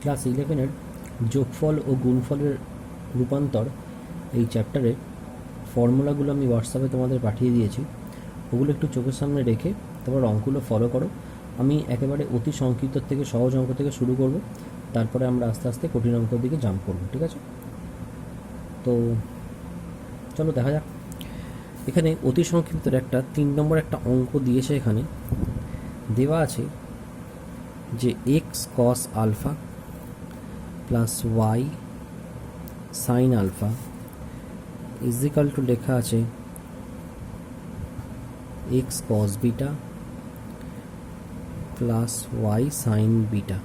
Class 11-এর যোগফল ও গুণফলের রূপান্তর এই চ্যাপ্টারের ফর্মুলাগুলো আমি হোয়াটসঅ্যাপে তোমাদের পাঠিয়ে দিয়েছি। ওগুলো একটু চোখের সামনে রেখে তারপর অঙ্কগুলো ফলো করো। আমি একেবারে অতি সংক্ষিপ্ত থেকে সহজ অঙ্ক থেকে শুরু করব, তারপরে আমরা আস্তে আস্তে কঠিন অঙ্কের দিকে জাম্প করব, ঠিক আছে? তো চলো দেখা যাক। এখানে অতি সংক্ষিপ্তের একটা 3 নম্বর একটা অঙ্ক দিয়েছে। এখানে দেওয়া আছে যে X cos alpha plus Y sine alpha is equal to লেখা আছে X cos beta plus Y sine beta.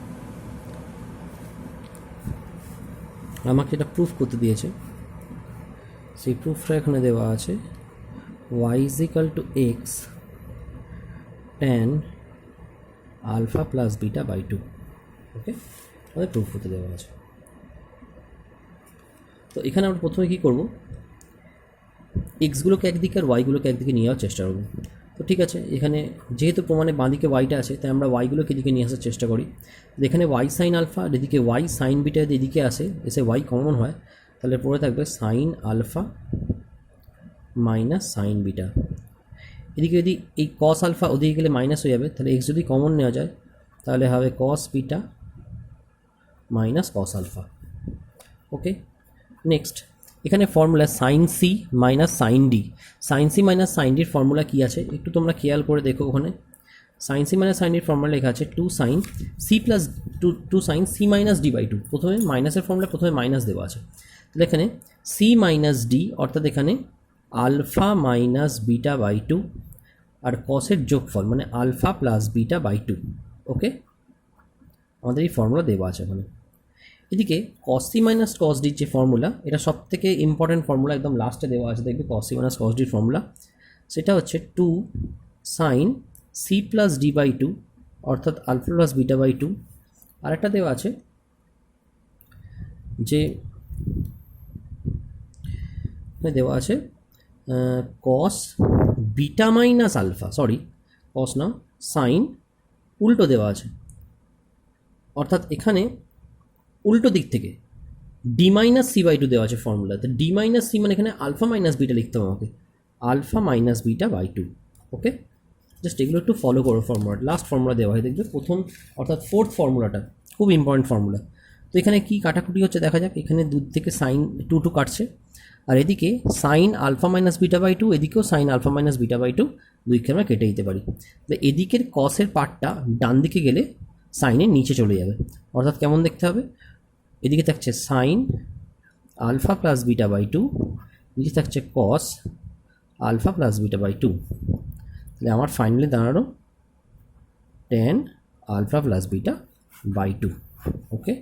আমাকে এটা প্রুফ করতে দিয়েছে, সেই প্রুফটা এখানে দেওয়া আছে Y is equal to X tan alpha plus beta by 2। Okay, আমাদের প্রুফ করতে দেওয়া আছে। তো এখানে আমরা প্রথমে কী করব, এক্সগুলোকে একদিকে আর ওয়াইগুলোকে একদিকে নিয়ে যাওয়ার চেষ্টা করব। তো ঠিক আছে, এখানে যেহেতু প্রমাণে বাঁদিকে ওয়াইটা আছে, তাই আমরা ওয়াইগুলোকে এদিকে নিয়ে আসার চেষ্টা করি। এখানে ওয়াই সাইন আলফা আর এদিকে ওয়াই সাইন বিটা যদি এদিকে এসে ওয়াই কমন হয়, তাহলে পড়ে থাকবে sine alpha minus sine beta. এদিকে যদি এই কস আলফা ওদিকে গেলে মাইনাস হয়ে যাবে, তাহলে এক্স যদি কমন নেওয়া যায় তাহলে হবে cos beta minus cos alpha. Okay, next এখানে formula sine C minus sine D. Sine C minus sine ডির ফর্মুলা কী আছে একটু তোমরা খেয়াল করে দেখো। ওখানে সাইন সি মাইনাস সাইন ডির ফর্মুলা লেখা আছে two sine C plus two sine C minus D by 2। প্রথমে মাইনাসের ফর্মুলা প্রথমে মাইনাস দেওয়া আছে, তাহলে এখানে সি মাইনাস ডি অর্থাৎ এখানে আলফা মাইনাস বিটা বাই 2 আর কসের যোগফল মানে alpha plus beta by 2। Okay, আমাদের এই ফর্মুলা দেওয়া আছে ওখানে। এদিকে কস সি মাইনাস কস ডির যে ফর্মুলা, এটা সব থেকে ইম্পর্টেন্ট ফর্মুলা, একদম লাস্টে দেওয়া আছে, দেখবে কস সি মাইনাস কস ডির ফর্মুলা। সেটা হচ্ছে two sine C plus D by 2 অর্থাৎ আলফা প্লাস বিটা বাই 2। আরেকটা দেওয়া আছে যে দেওয়া আছে cos beta minus alpha, sorry cos না সাইন, উল্টো দেওয়া আছে, অর্থাৎ এখানে উল্টো দিক থেকে ডি মাইনাস সি বাই 2 দেওয়া আছে ফর্মুলাতে। ডি মাইনাস সি মানে এখানে আলফা মাইনাস বিটা লিখতে হবে আমাকে, alpha minus beta by 2। Okay, just এগুলো একটু ফলো করো ফর্মুলাটা। লাস্ট ফর্মুলা দেওয়া হয় দেখবে, প্রথম অর্থাৎ ফোর্থ ফর্মুলাটা খুব ইম্পর্টেন্ট ফর্মুলা। তো এখানে কী কাটাকুটি হচ্ছে দেখা যাক। এখানে দু থেকে সাইন টু কাটছে, আর এদিকে sine alpha minus beta by 2, এদিকেও sine alpha minus beta by 2, দুইকে আমরা কেটে দিতে পারি। তো এদিকের কসের পার্টটা ডান দিকে গেলে সাইনের নিচে চলে যাবে, অর্থাৎ কেমন দেখতে হবে, এদিকে থাকছে sine alpha plus beta by 2, নিচে থাকছে cos alpha plus beta by 2। তাহলে আমার ফাইনালি দাঁড়ালো tan alpha plus beta by 2। Okay,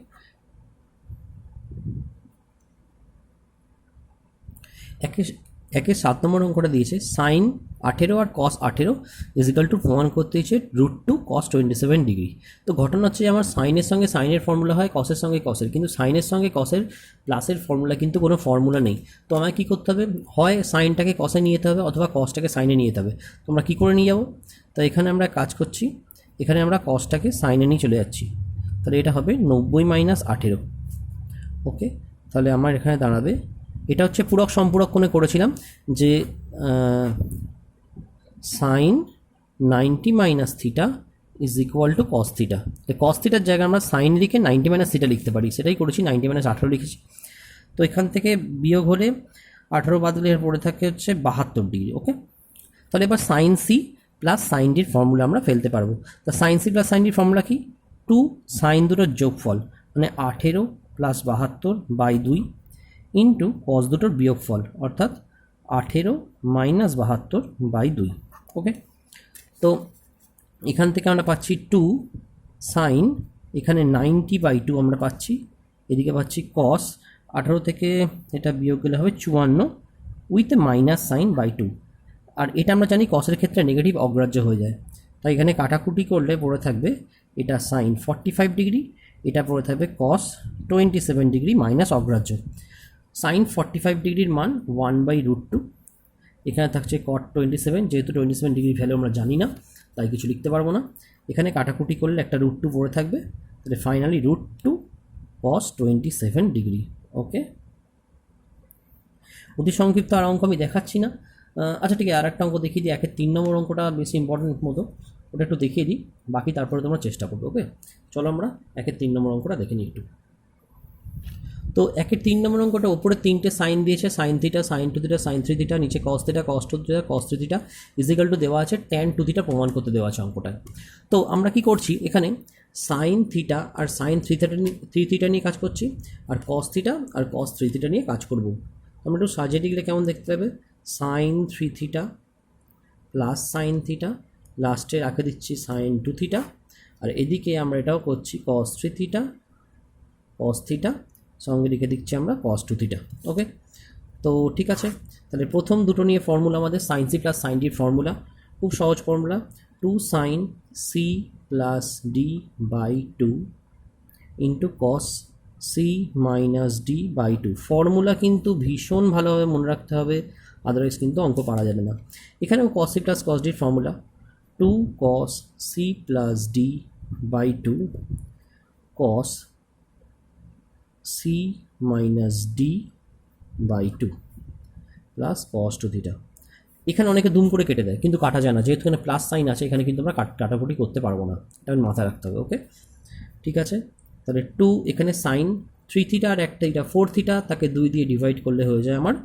একে 7 নম্বর অঙ্কটা দিয়েছে সাইন 18 আর কস 18 ইজিক্যাল টু প্রমাণ করতে দিয়েছে √2 cos 27 ডিগ্রি। তো ঘটনা হচ্ছে যে আমার সাইনের সঙ্গে সাইনের ফর্মুলা হয়, কসের সঙ্গে কসের, কিন্তু সাইনের সঙ্গে কসের প্লাসের ফর্মুলা কিন্তু কোনো ফর্মুলা নেই। তো আমায় কী করতে হবে, হয় সাইনটাকে কসে নিয়ে যেতে হবে অথবা কসটাকে সাইনে নিয়ে যেতে হবে। তোমরা কী করে নিয়ে যাবো, তো এখানে আমরা কাজ করছি, এখানে আমরা কসটাকে সাইনে নিয়ে চলে যাচ্ছি, তাহলে এটা হবে 90 মাইনাস 18। ওকে, তাহলে আমার এখানে দাঁড়াবে, এটা হচ্ছে পূরক সম্পূরক কোণে করেছিলাম যে sine 90 minus theta is equal to cos theta. এই কস থিটার জায়গায় আমরা সাইন লিখে 90 মাইনাস থিটা লিখতে পারি, সেটাই করেছি, 90 মাইনাস 18 লিখেছি। তো এখান থেকে বিয়োগ হলে 18 বাদলে পড়ে থাকে হচ্ছে 72 ডিগ্রি। ওকে, তাহলে এবার সাইন সি প্লাস সাইন ডির ফর্মুলা আমরা ফেলতে পারবো। তা সাইন সি প্লাস সাইন ডির ফর্মুলা কি, টু সাইন দুটোর যোগফল মানে 18 প্লাস 72 বাই 2 ইন্টু কস দুটোর বিয়োগফল অর্থাৎ 18 মাইনাস 72 বাই 2। ওকে, তো এখান থেকে আমরা পাচ্ছি টু সাইন, এখানে 90 বাই 2 আমরা পাচ্ছি, এদিকে পাচ্ছি কস 18 থেকে এটা বিয়োগ গেলে হবে 54 উইথ মাইনাস সাইন বাই 2। আর এটা আমরা জানি কসের ক্ষেত্রে নেগেটিভ অগ্রাহ্য হয়ে যায়, তাই এখানে কাটাকুটি করলে পড়ে থাকবে এটা সাইন 45 ডিগ্রি, এটা পড়ে থাকবে কস 27 ডিগ্রি মাইনাস অগ্রাহ্য। সাইন 45 ডিগ্রির মান 1/√2, এখানে থাকছে কট 27, যেহেতু 27 ডিগ্রি ভ্যালু আমরা জানি না তাই কিছু লিখতে পারবো না। এখানে কাটাকুটি করলে একটা √2 পড়ে থাকবে, তাহলে ফাইনালি √2 cos 27 ডিগ্রি। ওকে, অতি সংক্ষিপ্ত আর অঙ্ক আমি দেখাচ্ছি না। আচ্ছা ঠিক আছে, আর একটা অঙ্ক দেখিয়ে দিই, 1-3 নম্বর অঙ্কটা বেশি ইম্পর্টেন্ট মতো, ওটা একটু দেখিয়ে দিই, বাকি তারপরে তোমরা চেষ্টা করবে। ওকে, চলো আমরা 1-3 নম্বর অঙ্কটা দেখে নিই একটু। তো 1-3 নম্বর অঙ্কটা উপরে 3টে সাইন দিয়েছে, sine theta, sine two theta, sine three theta, নিচে cos theta, cos two theta, cos three theta is equal to দেওয়া আছে ট্যান টু থিটা প্রমাণ করতে দেওয়া আছে অঙ্কটায়। তো আমরা কি করছি এখানে, সাইন থিটা আর সাইন থ্রি থিটা নিয়ে কাজ করছি, আর কস থিটা আর কস থ্রি থিটা নিয়ে কাজ করব। আমরা একটু সাজিয়ে দিলে কেমন দেখতে হবে, sign three theta plus sine theta, লাস্টে রাখে দিচ্ছি সাইন টু থিটা, আর এদিকে আমরা এটাও করছি কস থ্রি থিটা, কস থিটা, সঙ্গে লিখে দিচ্ছি আমরা কস টু থিটা। ওকে, তো ঠিক আছে, তাহলে প্রথম দুটো নিয়ে ফর্মুলা আমাদের সাইন সি প্লাস সাইন ডির ফর্মুলা, খুব সহজ formula, 2 sine C plus D by 2 into cos C minus D by 2। Formula কিন্তু ভীষণ ভালোভাবে মনে রাখতে হবে, আদারওয়াইজ কিন্তু অঙ্ক পারা যাবে না। এখানেও কস সি প্লাস কস ডির formula 2 cos C plus D by 2 cos C minus D by 2 plus cos two theta. এখানে অনেকে দুম করে কেটে দেয়, কিন্তু কাটা যায় না, যেহেতু এখানে প্লাস সাইন আছে, এখানে কিন্তু আমরা কাটাকুটি করতে পারবো না, এটা মাথায় রাখতে হবে। ওকে, ঠিক আছে, তাহলে 2 এখানে সাইন 3 থিটা আর একটা এটা 4 থিটা, তাকে 2 দিয়ে ডিভাইড করলে হয়ে যায় আমার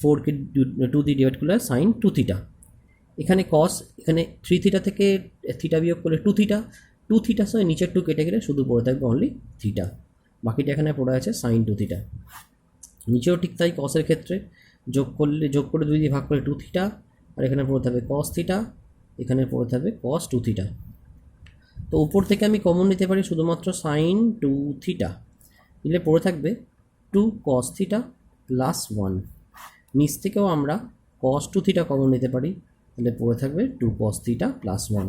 4কে 2 দিয়ে ডিভাইড করলে সাইন 2 থিটা। এখানে কস, এখানে 3 থিটা থেকে থিটা বিয়োগ করলে 2 থিটা, 2 থিটার সঙ্গে নিচের 2 কেটে গেলে শুধু পড়ে থাকবে অনলি থিটা, বাকিটা এখানে পড়ে আছে সাইন 2 থিটা। নিচেও ঠিক তাই, কসের ক্ষেত্রে যোগ করে 2 দিয়ে ভাগ করে 2 থিটা, আর এখানে পড়ে থাকবে কস থিটা, এখানে পড়ে থাকবে কস 2 থিটা। তো উপর থেকে আমি কমন নিতে পারি শুধুমাত্র সাইন 2 থিটা, নিলে পড়ে থাকবে 2 কস থিটা প্লাস 1। নিচ থেকেও আমরা কস 2 থিটা কমন নিতে পারি, তাহলে পড়ে থাকবে 2 কস থিটা প্লাস 1।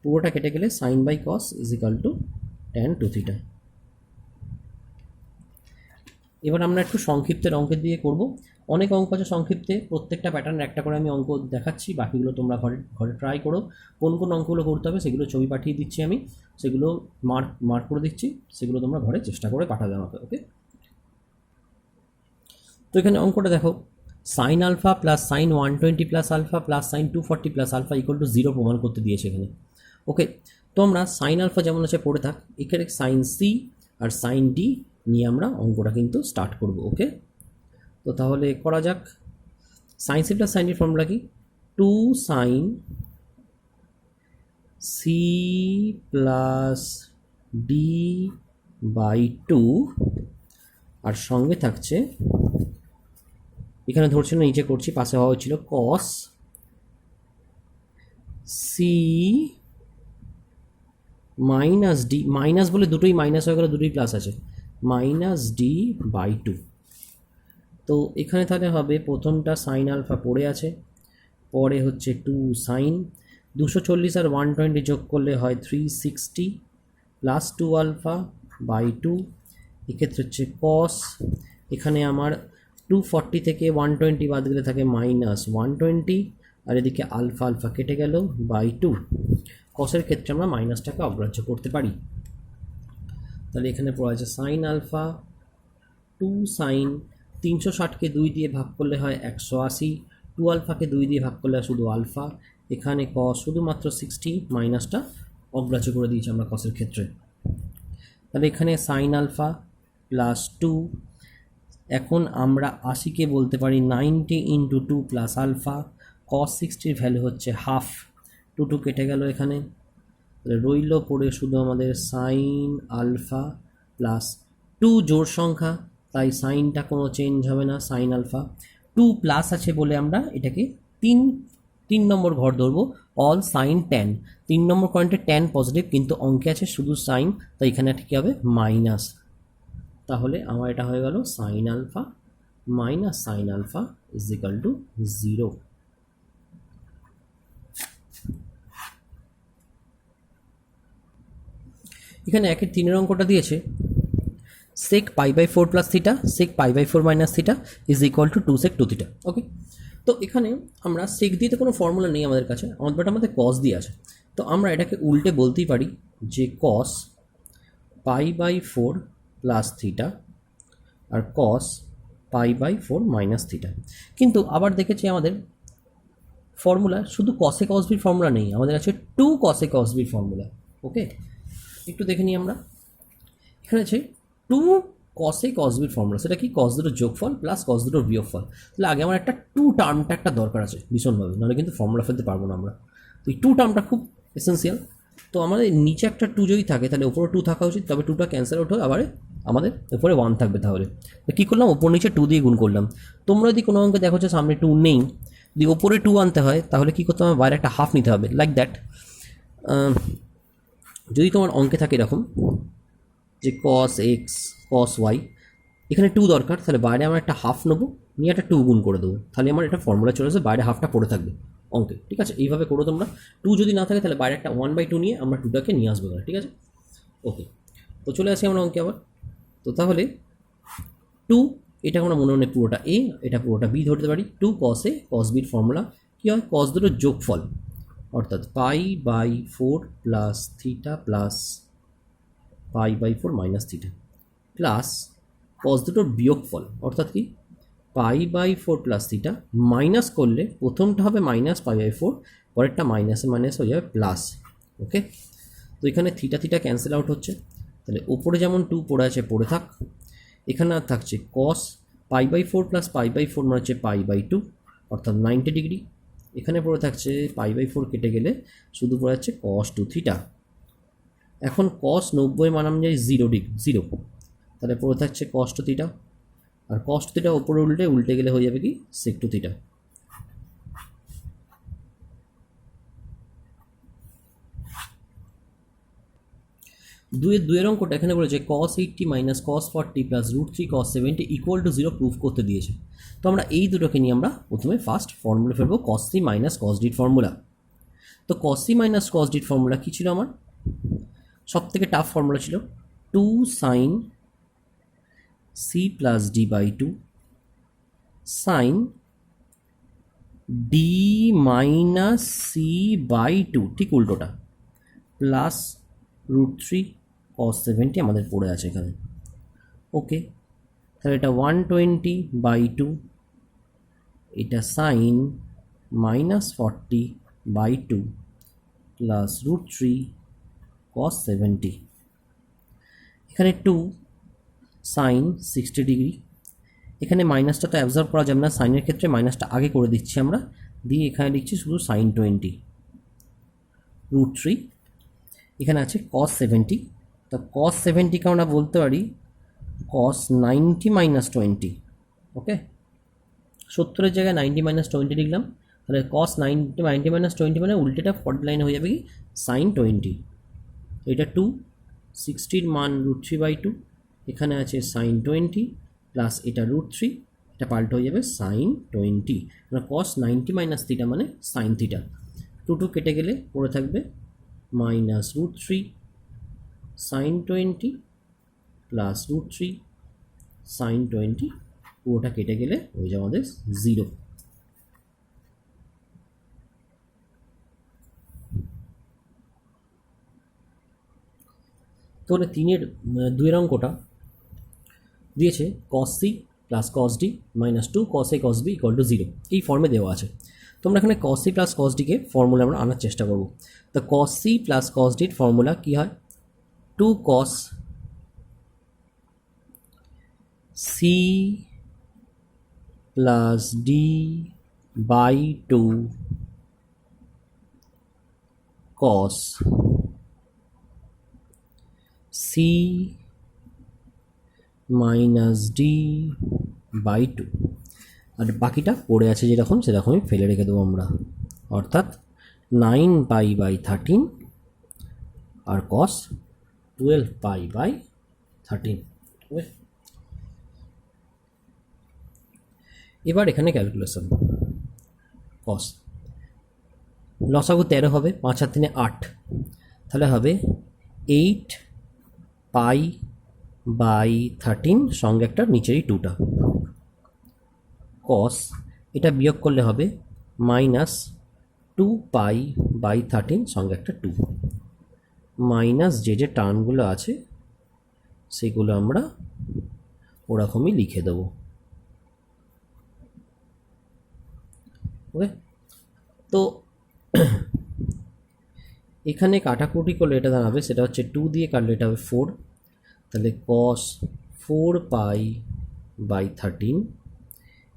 পুরোটা কেটে গেলে sine by cos is equal to tan 2 theta. এবার আমরা একটু সংক্ষিপ্তের অঙ্কের দিয়ে করব। অনেক অঙ্ক আছে সংক্ষিপ্তে, প্রত্যেকটা প্যাটার্ন একটা করে আমি অঙ্ক দেখাচ্ছি, বাকিগুলো তোমরা ঘরে ট্রাই করো। কোন কোন অঙ্কগুলো করতে হবে সেগুলো ছবি পাঠিয়ে দিচ্ছি আমি, সেগুলো মার্ক করে দিচ্ছি, সেগুলো তোমরা ঘরে চেষ্টা করে পাঠাবে আমাকে। ওকে, তো এখানে অঙ্কটা দেখো, sine alpha plus sine 120 plus alpha plus sine 240 plus alpha equal to 0 প্রমাণ করতে দিয়েছে এখানে। ওকে, তো আমরা সাইন আলফা যেমন আছে পড়ে থাক, এখানে সাইন সি আর সাইন ডি নিয়ে আমরা অঙ্কটা কিন্তু স্টার্ট করব। ওকে, তো তাহলে করা যাক। সাইন সি প্লাস সাইন ডির ফর্মুলা কি, 2 sine C plus D by 2, আর সঙ্গে থাকছে, এখানে ধরছে না, নিচে করছি, পাশে হওয়া হচ্ছিল cos C minus D, minus বলে দুটোই মাইনাস হয়ে গেল, দুটোই প্লাস আছে, মাইনাস ডি বাই 2। তো এখানে তাহলে হবে প্রথমটা সাইন আলফা পড়ে আছে, পরে হচ্ছে 2 সাইন 240 আর 120 যোগ করলে হয় 360 প্লাস 2 আলফা বাই 2, এক্ষেত্রে হচ্ছে কস, এখানে আমার 240 থেকে 120 বাদ গেলে থাকে মাইনাস 120, আর এদিকে আলফা আলফা কেটে গেল বাই 2। কসের ক্ষেত্রে আমরা মাইনাসটাকে অগ্রাহ্য করতে পারি, তাহলে এখানে পড়া আছে সাইন আলফা 2 সাইন 360কে 2 দিয়ে ভাগ করলে হয় 180, 2 আলফাকে 2 দিয়ে ভাগ করলে শুধু আলফা, এখানে কস শুধুমাত্র 60, মাইনাসটা অগ্রাহ্য করে দিয়েছি আমরা কসের ক্ষেত্রে। তাহলে এখানে সাইন আলফা প্লাস 2, এখন আমরা 80কে বলতে পারি 90 ইন্টু 2 প্লাস আলফা, কস 60-র ভ্যালু হচ্ছে হাফ, 2 কেটে গেল এখানে, রইল পড়ে শুধু আমাদের সাইন আলফা প্লাস 2 জোড় সংখ্যা, তাই সাইনটা কোনো চেঞ্জ হবে না, সাইন আলফা 2 প্লাস আছে বলে আমরা এটাকে 3 নম্বর ঘর ধরবো, অল সাইন 10। 3 নম্বর পয়েন্টে 10 পজিটিভ, কিন্তু অঙ্কে আছে শুধু সাইন, তাই এখানে কী হবে মাইনাস, তাহলে আমার এটা হয়ে গেল sine alpha minus sine alpha is equal to 0। এখানে 1/3 অঙ্কটা দিয়েছে, sec pi by 4 plus theta sec pi by 4 minus theta is equal to 2 sec 2 theta. Okay, তো এখানে আমরা sec দিয়ে তো কোনো ফর্মুলা নেই আমাদের কাছে, আমাদের cos দিয়ে আছে, তো আমরা এটাকে উল্টে বলতেই পারি যে cos pi by 4 plus theta আর cos pi by 4 minus theta. কিন্তু আবার দেখেছি আমাদের ফর্মুলা শুধু কসে কস বির ফর্মুলা নেই, আমাদের আছে 2 কসে কস বির ফর্মুলা। ওকে, একটু দেখে নিই আমরা। এখানে আছে 2 কসে কস বির ফর্মুলা, সেটা কি কস দুটোর যোগফল প্লাস কস দুটোর বিয়োগফল। তাহলে আগে আমার একটা 2 টার্মটা একটা দরকার আছে ভীষণভাবে, নাহলে কিন্তু ফর্মুলা ফেলতে পারবো না আমরা। তো এই 2 টার্মটা খুব এসেন্সিয়াল। তো আমাদের নিচে একটা 2 যদি থাকে তাহলে উপরে 2 থাকা উচিত, তবে 2টা ক্যান্সেল আউট হয়ে আবার আমাদের উপরে 1 থাকবে। তাহলে তো কী করলাম, ওপর নিচে 2 দিয়ে গুণ করলাম। তোমরা যদি কোনো অঙ্কে দেখো যে সামনে 2 নেই, যদি ওপরে 2 আনতে হয় তাহলে কী করতে হবে, বাইরে একটা হাফ নিতে হবে, লাইক দ্যাট। যদি তোমার অঙ্কে থাকে এরকম যে কস এক্স কস ওয়াই, এখানে 2 দরকার, তাহলে বাইরে আমরা একটা হাফ নেবো, নিয়ে একটা 2 গুণ করে দেবো, তাহলে আমার এটা ফর্মুলা চলে আসবে, বাইরে হাফটা পড়ে থাকবে অঙ্কে। ঠিক আছে, এইভাবে করো তোমরা। 2 যদি না থাকে তাহলে বাইরে একটা 1/2 নিয়ে আমরা 2টাকে নিয়ে আসবো। ঠিক আছে, ওকে। তো চলে আসি আমরা অঙ্কে আবার। তো তাহলে 2, এটা আমরা মনে মনে পুরোটা এ, এটা পুরোটা বি ধরতে পারি। 2 কস এ কস বির ফর্মুলা কী হয়, কস দুটোর যোগফল, অর্থাৎ pi by 4 plus theta plus pi by 4 minus theta, plus cos দুটোর বিয়োগফল, অর্থাৎ কি pi by 4 plus theta, minus করলে প্রথমটা হবে মাইনাস পাই বাই 4, পরেরটা মাইনাসে মাইনাস হয়ে যাবে প্লাস। ওকে, তো এখানে থিটা থিটা ক্যান্সেল আউট হচ্ছে, তাহলে ওপরে যেমন 2 পড়ে আছে পড়ে থাক, এখানে আর থাকছে cos pi by 4 plus pi by 4 মানে হচ্ছে পাই বাই 2, অর্থাৎ 90 ডিগ্রি। এখানে পড়ে থাকছে পাই বাই 4 কেটে গেলে শুধু পড়ে যাচ্ছে কস 2 থিটা। এখন কস 90 মান আমি যাই 0, তাহলে পড়ে থাকছে কস 2 থিটা, আর কস 2 থিটা ওপরে উল্টে গেলে হয়ে যাবে কি সেক 2 থিটা। দুয়ের অঙ্কটা এখানে বলেছে cos 80 minus cos 40 plus √3 cos 70 equal to 0 proof করতে দিয়েছে। তো আমরা এই দুটোকে নিয়ে আমরা প্রথমে ফার্স্ট ফর্মুলা ফেলবো cos c minus cos d formula. তো cos c minus cos d formula কী ছিল আমার, সব থেকে টাফ ফর্মুলা ছিল 2 sine c plus d by 2 sine d minus c by 2, ঠিক উল্টোটা, প্লাস √3 cos 70 আমাদের পড়ে আছে এখানে। ওকে, তাহলে এটা 120/2, এটা সাইন মাইনাস 40/2 প্লাস √3 cos 70, এখানে 2 সাইন 60 ডিগ্রি, এখানে মাইনাসটা তো অ্যাবজর্ব করা যাবে না, সাইনের ক্ষেত্রে মাইনাসটা আগে করে দিচ্ছি আমরা, দিয়ে এখানে লিখছি শুধু সাইন 20 √3, এখানে আছে cos 70। তো cos 70কে আমরা বলতে পারি cos 90 মাইনাস 20। ওকে, 70-এর জায়গায় 90 মাইনাস 20 লিখলাম, তাহলে cos 90 মাইনাস 20 মানে উল্টেটা 40 লাইনে হয়ে যাবে কি সাইন 20। এটা 2, 60-র মান √3/2, এখানে আছে সাইন 20 প্লাস এটা √3, এটা পাল্টে হয়ে যাবে সাইন 20, মানে cos 90 মাইনাস থিটা মানে সাইন থিটা। 2 কেটে গেলে পড়ে থাকবে মাইনাস √3 সাইন 20 প্লাস √3 সাইন 20, পুরোটা কেটে গেলে হয়ে যাবে আমাদের 0। তাহলে 2-এর অঙ্কটা দিয়েছে cos c plus cos d minus 2 cos a cos b equal to 0, এই ফর্মে দেওয়া আছে। তোমরা এখানে cos c plus cos d কে ফর্মুলা আমরা আনার চেষ্টা করব। তো cos c plus cos d এর ফর্মুলা কী হয়, 2 cos c plus d by 2 cos c minus d by 2, আর বাকিটা পড়ে আছে যেরকম সেরকমই ফেলে রেখে দেবো আমরা, অর্থাৎ 9π/13 আর cos 12π/13। এবার এখানে ক্যালকুলেশন, cos লসাগু 13 হবে, 5 আর 3 8, তাহলে হবে 8π/13 সঙ্গে একটা নিচেরই 2টা, cos এটা বিয়োগ করলে হবে মাইনাস 2π/13 সঙ্গে একটা 2, মাইনাস যে টার্মগুলো আছে সেগুলো আমরা ওরকমই লিখে দেবো। ওকে, তো এখানে কাটাকুটি করলে এটা দাঁড়াবে, সেটা হচ্ছে 2 দিয়ে কাটলে এটা হবে 4, তাহলে cos 4π/13।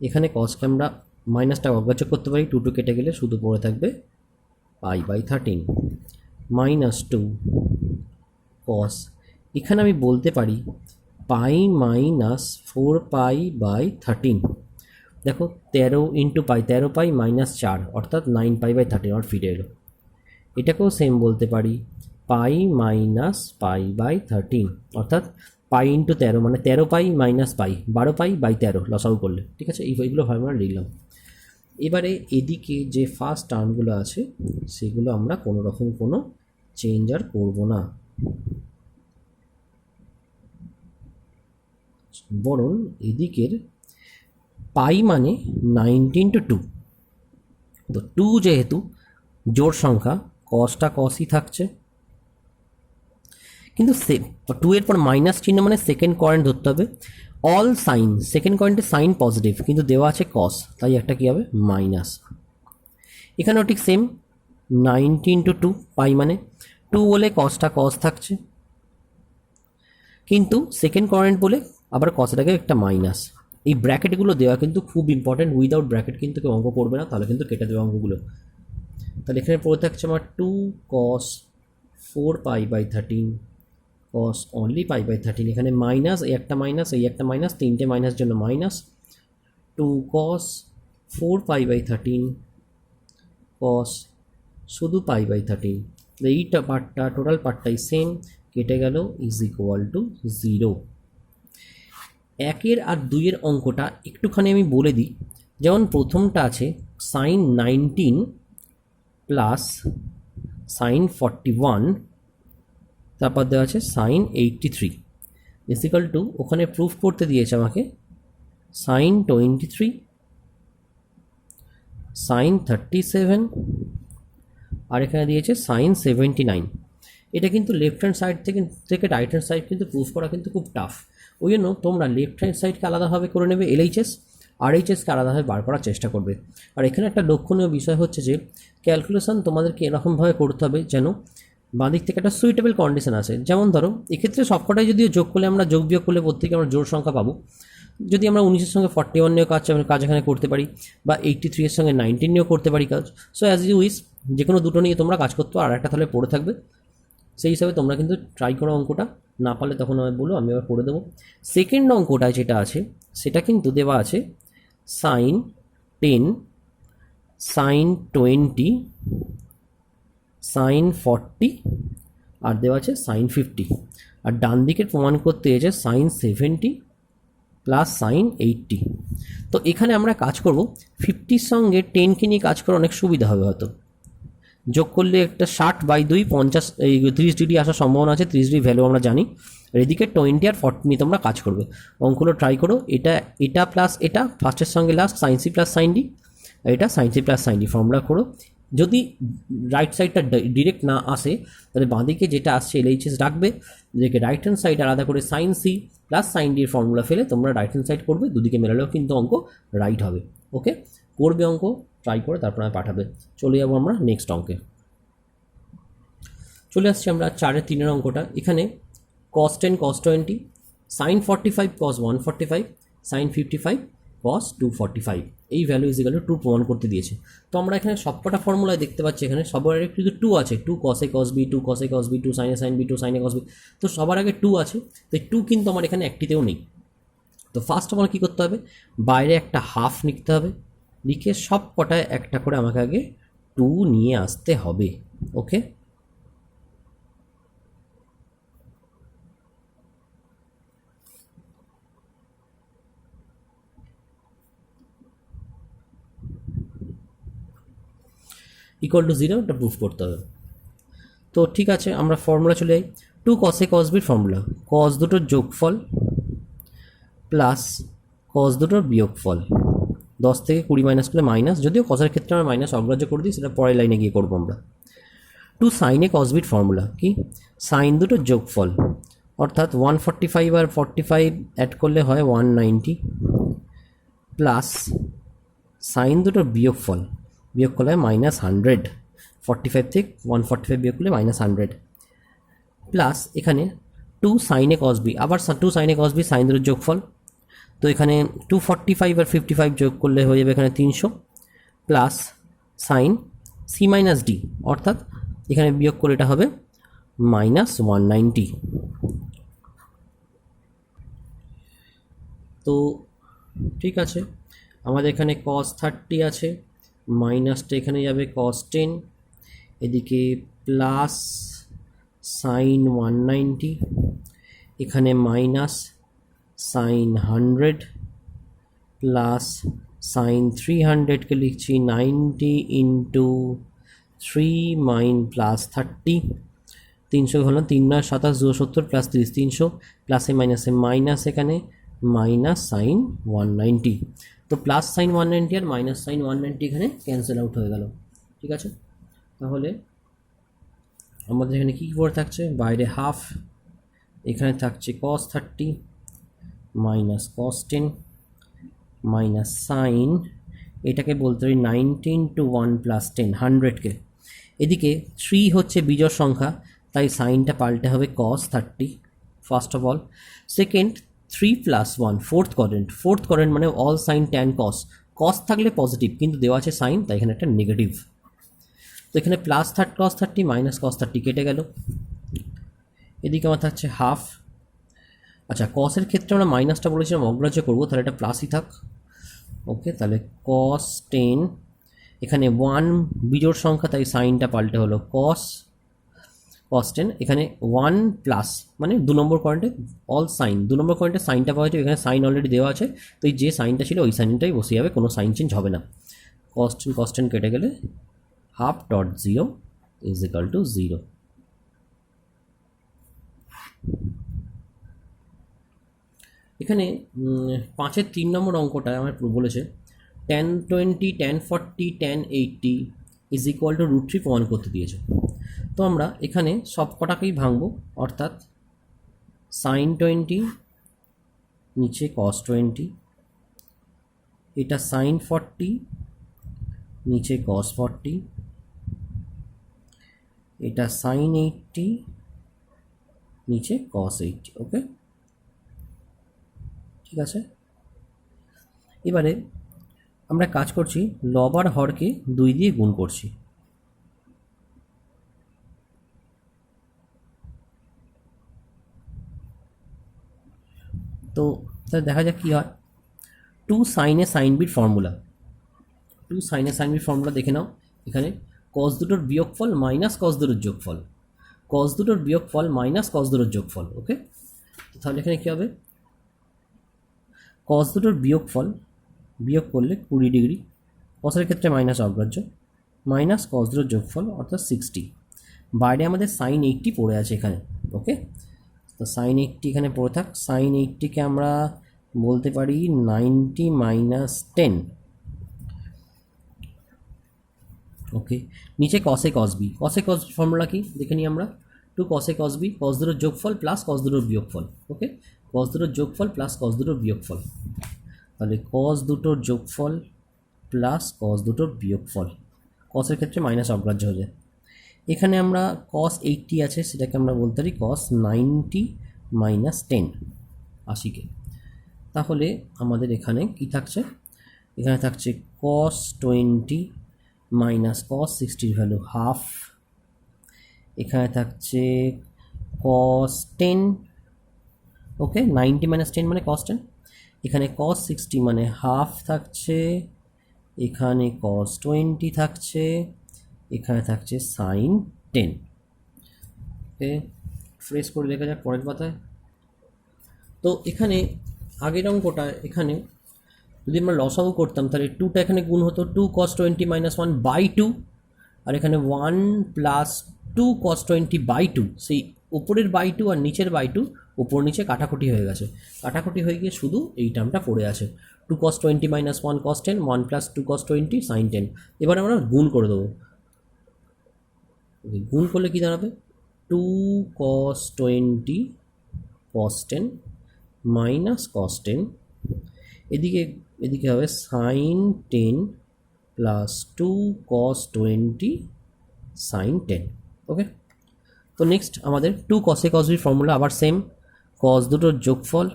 এখানে কসকে আমরা মাইনাসটা অগ্রাহ্য করতে পারি, 2 কেটে গেলে শুধু পড়ে থাকবে π/13 -2 cos, এখানে আমি বলতে পারি পাই মাইনাস 4π/13। দেখো 13 × পাই, 13 পাই -4 অর্থাৎ 9π/13 আর ফিরে এলো। এটাকেও সেম বলতে পারি পাই মাইনাস π/13 অর্থাৎ পাই ইন্টু 13 মানে 13 পাই মাইনাস পাই, 12 পাই/13 লসাগু করলে। ঠিক আছে, এইগুলো আমরা লিখলাম। এবারে এদিকে যে ফার্স্ট টার্মগুলো আছে সেগুলো আমরা কোনো রকম কোনো চেঞ্জ আর করবো না, বরং এদিকের পাই মানে 19/2, তো 2 যেহেতু জোড় সংখ্যা কসটা কসই থাকছে, কিন্তু 2 এর পর মাইনাস চিহ্ন মানে সেকেন্ড কোয়ারেন্ট ধরতে হবে। অল সাইন, সেকেন্ড কোয়ারেন্টের সাইন পজিটিভ কিন্তু দেওয়া আছে কস, তাই একটা কী হবে মাইনাস। এখানেও ঠিক সেম 19/2 পাই মানে 2 বলে কসটা কস থাকছে, কিন্তু সেকেন্ড কোয়ারেন্ট বলে আবার কসটাকে একটা মাইনাস। এই ব্র্যাকেটগুলো দেওয়া কিন্তু খুব ইম্পর্টেন্ট, উইদাউট ব্র্যাকেট কিন্তু কেউ অঙ্ক করবে না, তাহলে কিন্তু কেটে দেবে অঙ্কগুলো। তাহলে এখানে পড়ে থাকছে আমার 2 cos 4π/13 cos অনলি π/13, এখানে মাইনাস, এই একটা মাইনাস, এই একটা মাইনাস, তিনটে মাইনাস জন্য মাইনাস 2 cos 4π/13 cos শুধু π/13, এইটা পার্টটা টোটাল পার্টটাই সেম, কেটে গেল ইজ ইকুয়াল টু 0। 1 আর 2 এর অঙ্কটা একটুখানি আমি বলে দিই। যেমন প্রথমটা আছে sin 19 প্লাস sin 41, তারপর দেওয়া আছে sin 83 ইকুয়াল টু, ওখানে প্রুফ করতে দিয়েছে আমাকে sin 23 sin 37 আর এখানে দিয়েছে sin 79। এটা কিন্তু লেফট হ্যান্ড সাইড থেকে রাইট হ্যান্ড সাইড কিন্তু প্রুফ করা কিন্তু খুব টাফ, ওই জন্য তোমরা লেফট হ্যান্ড সাইডকে আলাদাভাবে করে নেবে LHS, RHSকে আলাদাভাবে বার করার চেষ্টা করবে। আর এখানে একটা লক্ষণীয় বিষয় হচ্ছে যে ক্যালকুলেশন তোমাদেরকে এরকমভাবে করতে হবে যেন বাঁদিক থেকে একটা সুইটেবল কন্ডিশন আসে। যেমন ধরো এক্ষেত্রে সবকটাই যদিও যোগ করলে আমরা যোগ বিয়োগ করলে প্রত্যেকে আমরা জোড় সংখ্যা পাবো। যদি আমরা 19-এর সঙ্গে 41 নিয়েও কাজ এখানে করতে পারি, বা 83 এর সঙ্গে 19 নিয়েও করতে পারি কাজ। সো অ্যাজ ইউ উইস, যে কোনো দুটো নিয়ে তোমরা কাজ করতে, আর একটা তাহলে পড়ে থাকবে। সেই হিসাবে তোমরা কিন্তু ট্রাই করো অঙ্কটা, না পারলে তখন আমি বলো, আমি আবার করে দেবো। সেকেন্ড অঙ্কটায় যেটা আছে সেটা কিন্তু দেওয়া আছে sin 10 sin 20 sin 40 আর দেওয়া আছে sin 50, আর ডান দিকের প্রমাণ করতে এসেছে sin 70 প্লাস sin 80। তো এখানে আমরা কাজ করব 50-র সঙ্গে 10কে নিয়ে কাজ করা অনেক সুবিধা হবে, হয়তো যোগ করলে একটা 60/2 50 এই 30 ডিগ্রি আসার সম্ভাবনা আছে, 30 ডিগ্রি ভ্যালু আমরা জানি। আর এদিকে 20 আর 40 নিয়ে তোমরা কাজ করবে। অঙ্কগুলো ট্রাই করো, এটা প্লাস এটা ফার্স্টের সঙ্গে last sin c plus sin d, আর এটা sin c plus sin d formula করো। যদি রাইট সাইডটা ডিরেক্ট না আসে তাহলে বাঁদিকে যেটা আসছে LHS রাখবে, যেটাকে রাইট হ্যান্ড সাইড আলাদা করে sin c plus sin d এর ফর্মুলা ফেলে তোমরা রাইট হ্যান্ড সাইড করবে, দুদিকে মেলালেও কিন্তু অঙ্ক রাইট হবে। ওকে, করবে অঙ্ক, ট্রাই করে তারপর আমি পাঠাবে। চলে যাবো আমরা নেক্সট অঙ্কে। চলে আসছি আমরা 4-এর 3-এর অঙ্কটা। এখানে cos 10 cos 20 sin 45 cos 145 sin 55 cos 245, এই ভ্যালু ইজ ইকুয়াল টু 2 প্রমাণ করতে দিয়েছে। তো আমরা এখানে সবকটা ফর্মুলায় দেখতে পাচ্ছি এখানে সবার আগে কিন্তু 2 আছে, 2 cos a cos b 2 cos a cos b 2 sin a sin b 2 sin a cos b, তো সবার আগে 2 আছে, তো 2 কিন্তু আমার এখানে একটিতেও নেই। তো ফার্স্ট আমার কী করতে হবে, বাইরে একটা হাফ লিখতে হবে, লিখে সব কটায় একটা করে আমাকে আগে 2 নিয়ে আসতে হবে। ওকে, ইকুয়াল টু 0 এটা প্রুফ করতে হবে। তো ঠিক আছে, আমরা ফর্মুলা চলে যাই। 2 cos a cos b formula, cos দুটোর যোগফল প্লাস cos দুটোর বিয়োগফল, 10 থেকে 20 মাইনাস করলে মাইনাস, যদিও cos এর ক্ষেত্রে আমরা মাইনাস অগ্রাহ্য করে দিই, সেটা পরের লাইনে গিয়ে করবো আমরা। 2 sin a cos b formula কি, সাইন দুটোর যোগফল অর্থাৎ 145 আর 45 অ্যাড করলে হয় 190 প্লাস সাইন দুটোর বিয়োগ করলে হয় -100, 45 থেকে 145 বিয়োগ করলে -100 প্লাস এখানে 2 সাইনে কস বি, আবার 2 সাইনে কস বি সাইন দুটোর যোগফল। তো এখানে 245 আর 55 যোগ করলে হয়ে যাবে এখানে 300 plus sine C minus D, অর্থাৎ এখানে বিয়োগ করলে এটা হবে -190। তো ঠিক আছে, আমাদের এখানে cos 30 আছে, মাইনাসটা এখানে যাবে cos 10, এদিকে প্লাস সাইন 190, এখানে মাইনাস সাইন 100 প্লাস সাইন 300কে লিখছি 90 ইন্টু 3 মাইন প্লাস 30, 300 হলো 3 9 27 270 প্লাস 30 300 প্লাসে মাইনাসে মাইনাস, এখানে মাইনাস সাইন 190। তো প্লাস সাইন 190 আর মাইনাস সাইন 190 এখানে ক্যান্সেল আউট হয়ে গেল। ঠিক আছে, তাহলে আমাদের এখানে কী পড়ে থাকছে, বাইরে হাফ, এখানে থাকছে cos 30 minus cos 10 minus sine, এটাকে বলতে পারি 19 টু 1 প্লাস 10 100কে, এদিকে 3 হচ্ছে বিজোড় সংখ্যা, তাই সাইনটা পাল্টে হবে cos 30 first of all. Second 3 plus 1 fourth quadrant মানে অল সাইন ট্যান কস থাকলে পজিটিভ, কিন্তু দেওয়া আছে সাইন, তাই এখানে একটা নেগেটিভ। তো এখানে প্লাস cos 30 মাইনাস cos 30 কেটে গেল, এদিকে আমার থাকছে হাফ। আচ্ছা, কসের ক্ষেত্রে আমরা মাইনাসটা বলেছিলাম অগ্রাহ্য করবো, তাহলে এটা প্লাসই থাক। ওকে, তাহলে cos 10, এখানে 1 বিজোড় সংখ্যা তাই সাইনটা পাল্টে হলো cos 10, এখানে 1 প্লাস মানে 2 নম্বর কোয়াড্রেন্টে অল সাইন, 2 নম্বর কোয়াড্রেন্টে সাইনটা পাওয়া যাবে, এখানে সাইন অলরেডি দেওয়া আছে, তো এই যে সাইনটা ছিল ওই সাইনটাই বসে যাবে, কোনো সাইন চেঞ্জ হবে না। cos 10 কেটে গেলে half dot 0 is equal to 0। এখানে 5-এর 3 নম্বর অঙ্কটা আমার বলেছে tan 20 tan 40 tan 80 is equal two √3 প্রমাণ করতে দিয়েছে। তো আমরা এখানে সব কটাকেই ভাঙবো, অর্থাৎ সাইন 20 নিচে cos 20, এটা সাইন 40 নিচে cos 40, এটা সাইন 80 নিচে cos 80। ওকে, ঠিক আছে, এবারে আমরা কাজ করছি লব আর হরকে 2 দিয়ে গুণ করছি। তো তাহলে দেখা যাক কী হয়। 2 সাইনে সাইন বির ফর্মুলা, 2 সাইনে সাইন বির ফর্মুলা দেখে নাও। এখানে cos দুটোর বিয়োগফল মাইনাস cos দুটোর যোগফল, cos দুটোর বিয়োগফল মাইনাস cos দুটোর যোগফল। ওকে, তাহলে এখানে কী হবে, cos দুটোর বিয়োগফল বিয়োগ করলে 20 ডিগ্রি, কসের ক্ষেত্রে মাইনাস অগ্রাহ্য, মাইনাস cos দুটোর যোগফল অর্থাৎ 60, বাইরে আমাদের সাইন 80 পড়ে আছে এখানে। ওকে, তো সাইন 80 এখানে পড়ে থাক, সাইন 80কে আমরা বলতে পারি 90 মাইনাস 10। ওকে, নিচে cos a cos b, formula কি দেখে নিই আমরা, 2 cos a cos b, cos দুটোর যোগফল প্লাস cos দুটোর বিয়োগফল। ওকে, cos দুটোর যোগফল প্লাস cos দুটোর বিয়োগফল, তাহলে cos দুটোর যোগফল প্লাস cos দুটোর বিয়োগফল, cosের ক্ষেত্রে মাইনাস অগ্রাহ্য হয়ে যায়। এখানে আমরা cos 80 আছে, সেটাকে আমরা বলতে পারি cos 90 মাইনাস 10 80কে। তাহলে আমাদের এখানে কি থাকছে, এখানে থাকছে cos 20 minus cos 60 value half, এখানে থাকছে cos 10। ওকে, 90 মাইনাস 10 মানে cos 10, এখানে cos 60 মানে হাফ থাকছে, এখানে cos 20 থাকছে, এখানে থাকছে সাইন 10। ওকে, ফ্রেশ করে দেখা যাক পরের পাতায়। তো এখানে আগের অঙ্কটা, এখানে যদি আমরা লসাগু করতাম তাহলে 2টা এখানে গুণ হতো, 2 cos 20 মাইনাস 1/2, আর এখানে 1 প্লাস 2 cos 20/2, সেই উপরের /2 আর নিচের /2 উপর নিচে কাটাকুটি হয়ে গেছে, কাটাকুটি হয়ে গিয়ে শুধু এই টার্মটা পড়ে আছে, 2 cos 20 minus 1 cos 10, 1 plus 2 cos 20 sine 10। এবার আমরা গুণ করে দেবো, গুণ করলে কি দাঁড়াবে, 2 cos 20 cos 10 মাইনাস cos 10, এদিকে এদিকে হবে sin 10 প্লাস 2 cos 20 sin 10। ওকে, তো নেক্সট আমাদের 2 cos a cos b formula আবার সেম, cos দুটোর যোগফল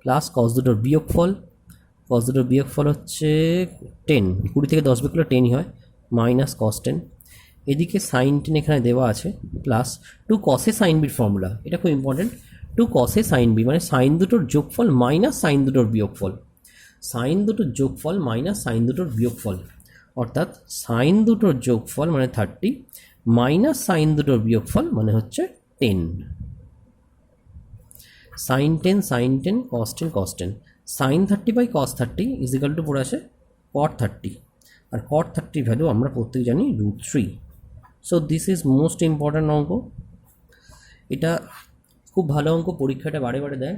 প্লাস cos দুটোর বিয়োগফল, cos দুটোর বিয়োগফল হচ্ছে 10, 20 থেকে 10 বিয়োগ করলে 10ই হয়, মাইনাস cos 10, এদিকে sin 10 এখানে দেওয়া আছে plus 2 cos a sin b formula, এটা খুব important, 2 cos a sin b মানে সাইন দুটোর যোগফল মাইনাস সাইন দুটোর বিয়োগফল, সাইন দুটোর যোগফল মাইনাস সাইন দুটোর বিয়োগফল, অর্থাৎ সাইন দুটোর যোগফল মানে 30 মাইনাস সাইন দুটোর বিয়োগফল মানে হচ্ছে 10, sine 10 sine 10 cos 10 cos 10, sine 30 by cos 30 is equal to পড়ে আসে cot 30, আর cot 30 ভ্যালু আমরা প্রত্যেক জানি √3। So this is most important অঙ্ক, এটা খুব ভালো অঙ্ক, পরীক্ষাটা বারে বারে দেয়।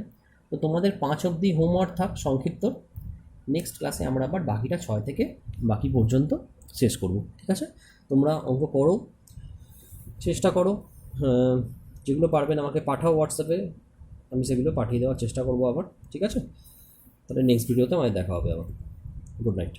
তো তোমাদের 5 অবধি হোমওয়ার্ক থাক সংক্ষিপ্ত, নেক্সট ক্লাসে আমরা আবার বাকিটা 6 থেকে বাকি পর্যন্ত শেষ করব, ঠিক আছে? তোমরা অঙ্ক করো, চেষ্টা করো, যেগুলো পারবেন আমাকে পাঠাও হোয়াটসঅ্যাপে, আমি সেগুলো পাঠিয়ে দেওয়ার চেষ্টা করবো আবার, ঠিক আছে? তাহলে নেক্সট ভিডিওতে আমাদের দেখা হবে আবার। Good night.